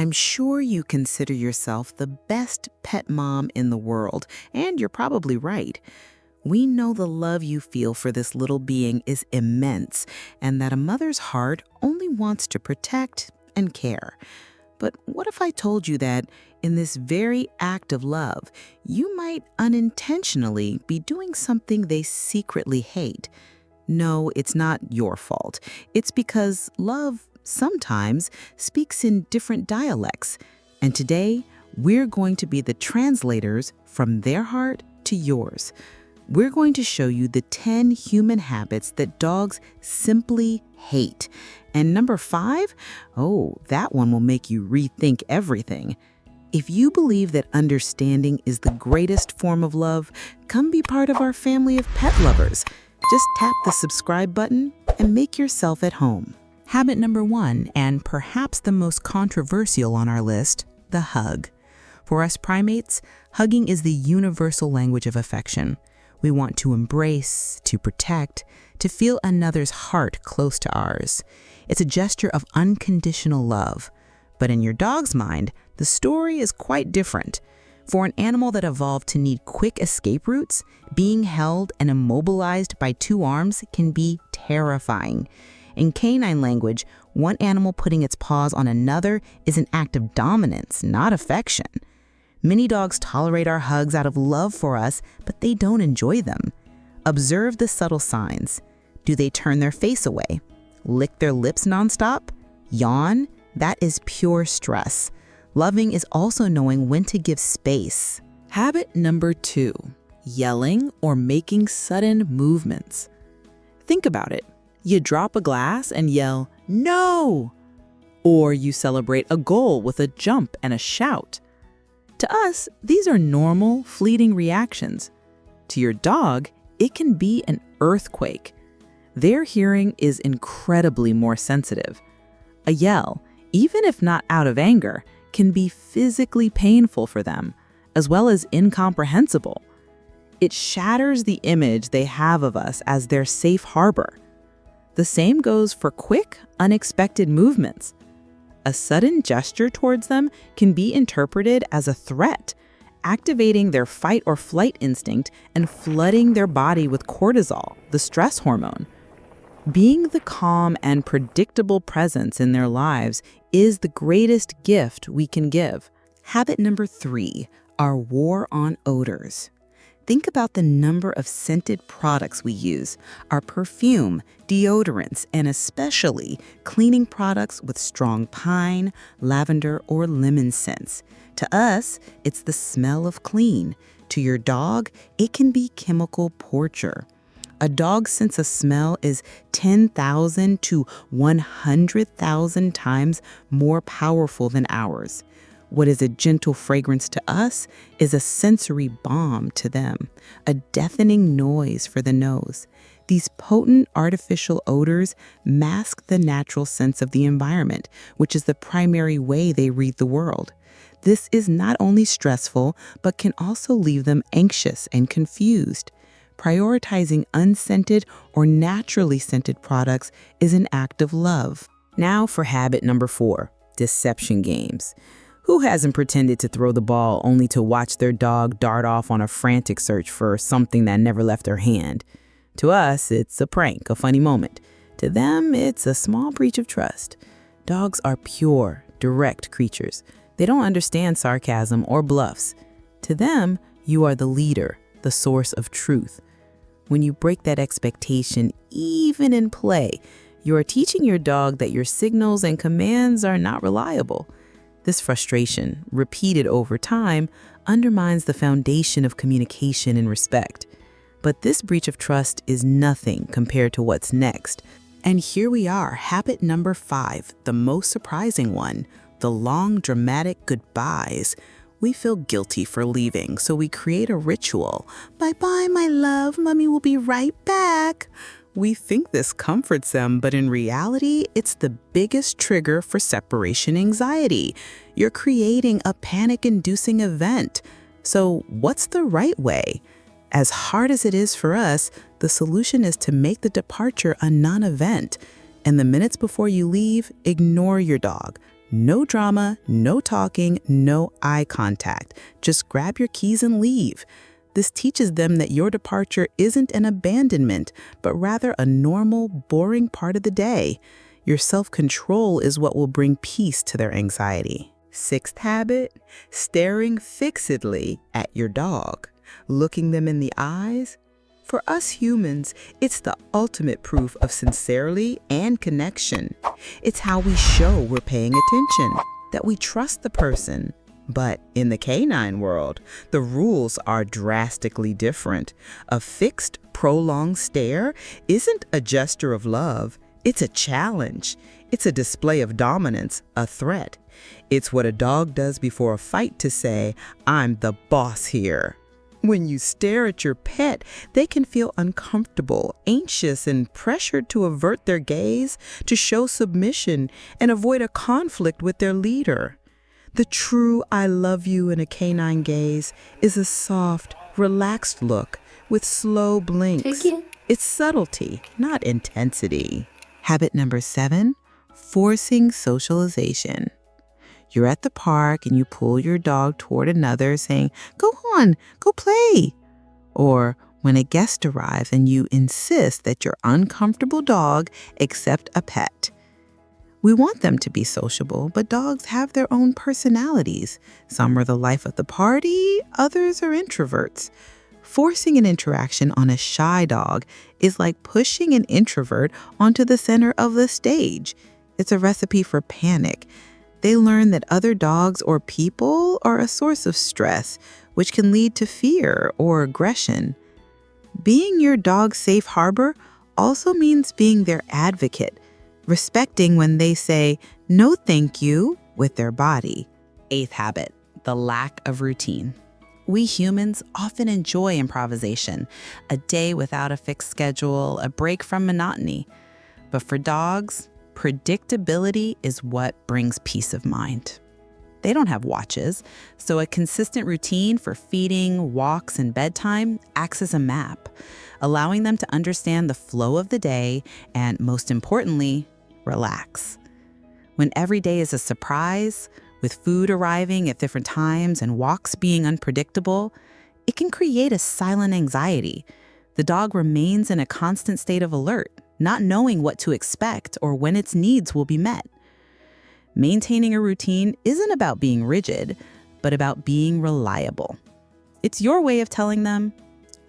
I'm sure you consider yourself the best pet mom in the world, and you're probably right. We know the love you feel for this little being is immense, and that a mother's heart only wants to protect and care. But what if I told you that in this very act of love, you might unintentionally be doing something they secretly hate? No, it's not your fault. It's because love sometimes speaks in different dialects. And today, we're going to be the translators from their heart to yours. We're going to show you the 10 human habits that dogs simply hate. And number 5, oh, that one will make you rethink everything. If you believe that understanding is the greatest form of love, come be part of our family of pet lovers. Just tap the subscribe button and make yourself at home. Habit number 1, and perhaps the most controversial on our list, the hug. For us primates, hugging is the universal language of affection. We want to embrace, to protect, to feel another's heart close to ours. It's a gesture of unconditional love. But in your dog's mind, the story is quite different. For an animal that evolved to need quick escape routes, being held and immobilized by 2 arms can be terrifying. In canine language, one animal putting its paws on another is an act of dominance, not affection. Many dogs tolerate our hugs out of love for us, but they don't enjoy them. Observe the subtle signs. Do they turn their face away? Lick their lips nonstop? Yawn? That is pure stress. Loving is also knowing when to give space. Habit number 2, yelling or making sudden movements. Think about it. You drop a glass and yell, "No!" Or you celebrate a goal with a jump and a shout. To us, these are normal, fleeting reactions. To your dog, it can be an earthquake. Their hearing is incredibly more sensitive. A yell, even if not out of anger, can be physically painful for them, as well as incomprehensible. It shatters the image they have of us as their safe harbor. The same goes for quick, unexpected movements. A sudden gesture towards them can be interpreted as a threat, activating their fight or flight instinct and flooding their body with cortisol, the stress hormone. Being the calm and predictable presence in their lives is the greatest gift we can give. Habit number 3, our war on odors. Think about the number of scented products we use, our perfume, deodorants, and especially cleaning products with strong pine, lavender, or lemon scents. To us, it's the smell of clean. To your dog, it can be chemical torture. A dog's sense of smell is 10,000 to 100,000 times more powerful than ours. What is a gentle fragrance to us is a sensory bomb to them, a deafening noise for the nose. These potent artificial odors mask the natural sense of the environment, which is the primary way they read the world. This is not only stressful, but can also leave them anxious and confused. Prioritizing unscented or naturally scented products is an act of love. Now for habit number 4, deception games. Who hasn't pretended to throw the ball only to watch their dog dart off on a frantic search for something that never left their hand? To us, it's a prank, a funny moment. To them, it's a small breach of trust. Dogs are pure, direct creatures. They don't understand sarcasm or bluffs. To them, you are the leader, the source of truth. When you break that expectation, even in play, you are teaching your dog that your signals and commands are not reliable. This frustration, repeated over time, undermines the foundation of communication and respect. But this breach of trust is nothing compared to what's next. And here we are, habit number 5, the most surprising one, the long, dramatic goodbyes. We feel guilty for leaving, so we create a ritual. Bye-bye, my love, Mommy will be right back. We think this comforts them, but in reality, it's the biggest trigger for separation anxiety. You're creating a panic-inducing event. So what's the right way? As hard as it is for us, the solution is to make the departure a non-event. And the minutes before you leave, ignore your dog. No drama, no talking, no eye contact. Just grab your keys and leave. This teaches them that your departure isn't an abandonment, but rather a normal, boring part of the day. Your self-control is what will bring peace to their anxiety. Sixth habit, staring fixedly at your dog, looking them in the eyes. For us humans, it's the ultimate proof of sincerity and connection. It's how we show we're paying attention, that we trust the person. But in the canine world, the rules are drastically different. A fixed, prolonged stare isn't a gesture of love. It's a challenge. It's a display of dominance, a threat. It's what a dog does before a fight to say, "I'm the boss here." When you stare at your pet, they can feel uncomfortable, anxious, and pressured to avert their gaze, to show submission, and avoid a conflict with their leader. The true "I love you" in a canine gaze is a soft, relaxed look with slow blinks. It's subtlety, not intensity. Habit number 7, forcing socialization. You're at the park and you pull your dog toward another saying, "Go on, go play." Or when a guest arrives and you insist that your uncomfortable dog accept a pet. We want them to be sociable, but dogs have their own personalities. Some are the life of the party, others are introverts. Forcing an interaction on a shy dog is like pushing an introvert onto the center of the stage. It's a recipe for panic. They learn that other dogs or people are a source of stress, which can lead to fear or aggression. Being your dog's safe harbor also means being their advocate, respecting when they say "no thank you" with their body. Eighth habit, the lack of routine. We humans often enjoy improvisation, a day without a fixed schedule, a break from monotony. But for dogs, predictability is what brings peace of mind. They don't have watches, so a consistent routine for feeding, walks, and bedtime acts as a map, allowing them to understand the flow of the day and, most importantly, relax. When every day is a surprise, with food arriving at different times and walks being unpredictable, it can create a silent anxiety. The dog remains in a constant state of alert, not knowing what to expect or when its needs will be met. Maintaining a routine isn't about being rigid, but about being reliable. It's your way of telling them,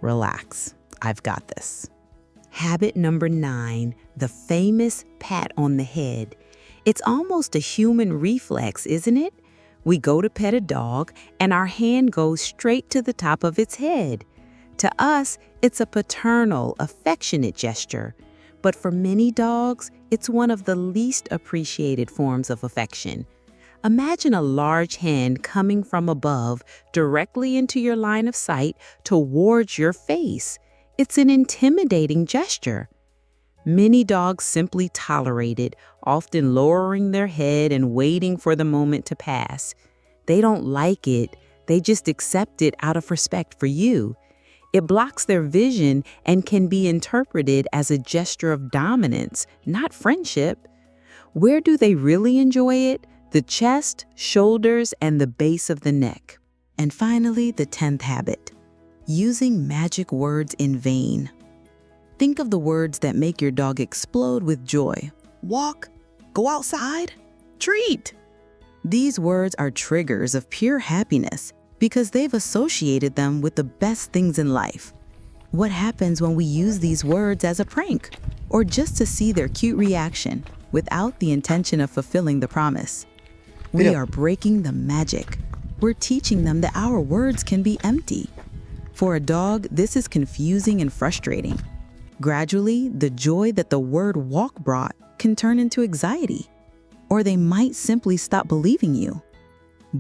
"Relax, I've got this." Habit number 9, the famous pat on the head. It's almost a human reflex, isn't it? We go to pet a dog and our hand goes straight to the top of its head. To us, it's a paternal, affectionate gesture. But for many dogs, it's one of the least appreciated forms of affection. Imagine a large hand coming from above directly into your line of sight towards your face. It's an intimidating gesture. Many dogs simply tolerate it, often lowering their head and waiting for the moment to pass. They don't like it, they just accept it out of respect for you. It blocks their vision and can be interpreted as a gesture of dominance, not friendship. Where do they really enjoy it? The chest, shoulders, and the base of the neck. And finally, the 10th habit, using magic words in vain. Think of the words that make your dog explode with joy. Walk, go outside, treat. These words are triggers of pure happiness because they've associated them with the best things in life. What happens when we use these words as a prank or just to see their cute reaction without the intention of fulfilling the promise? We are breaking the magic. We're teaching them that our words can be empty. For a dog, this is confusing and frustrating. Gradually, the joy that the word walk brought can turn into anxiety, or they might simply stop believing you.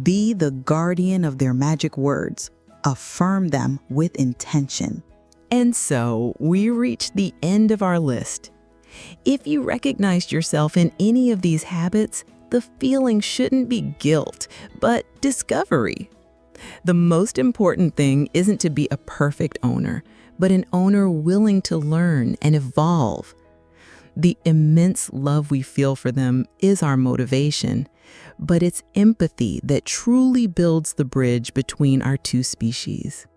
Be the guardian of their magic words. Affirm them with intention. And so, we reached the end of our list. If you recognized yourself in any of these habits, the feeling shouldn't be guilt, but discovery. The most important thing isn't to be a perfect owner, but an owner willing to learn and evolve. The immense love we feel for them is our motivation, But it's empathy that truly builds the bridge between our two species.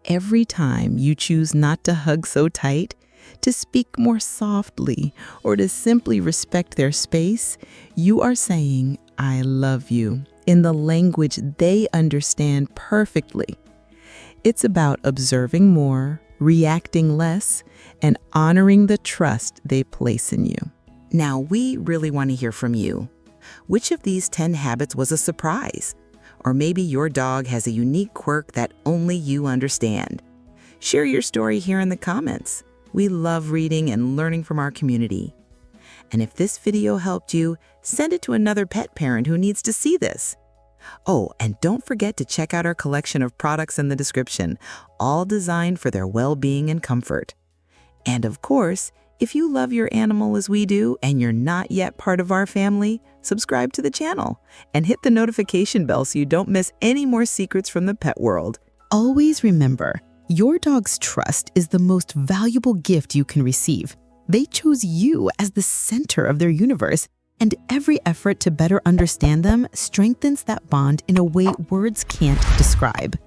Every time you choose not to hug so tight, to speak more softly, or to simply respect their space, you are saying, "I love you," in the language they understand perfectly. It's about observing more, reacting less, and honoring the trust they place in you. Now, we really want to hear from you. Which of these 10 habits was a surprise? Or maybe your dog has a unique quirk that only you understand. Share your story here in the comments. We love reading and learning from our community. And if this video helped you, send it to another pet parent who needs to see this. Oh, and don't forget to check out our collection of products in the description, all designed for their well-being and comfort. And of course, if you love your animal as we do and you're not yet part of our family, subscribe to the channel and hit the notification bell so you don't miss any more secrets from the pet world. Always remember, your dog's trust is the most valuable gift you can receive. They chose you as the center of their universe, and every effort to better understand them strengthens that bond in a way words can't describe.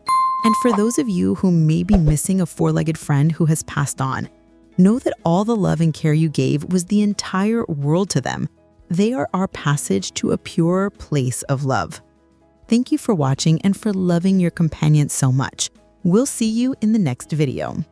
And for those of you who may be missing a four-legged friend who has passed on, know that all the love and care you gave was the entire world to them. They are our passage to a purer place of love. Thank you for watching and for loving your companion so much. We'll see you in the next video.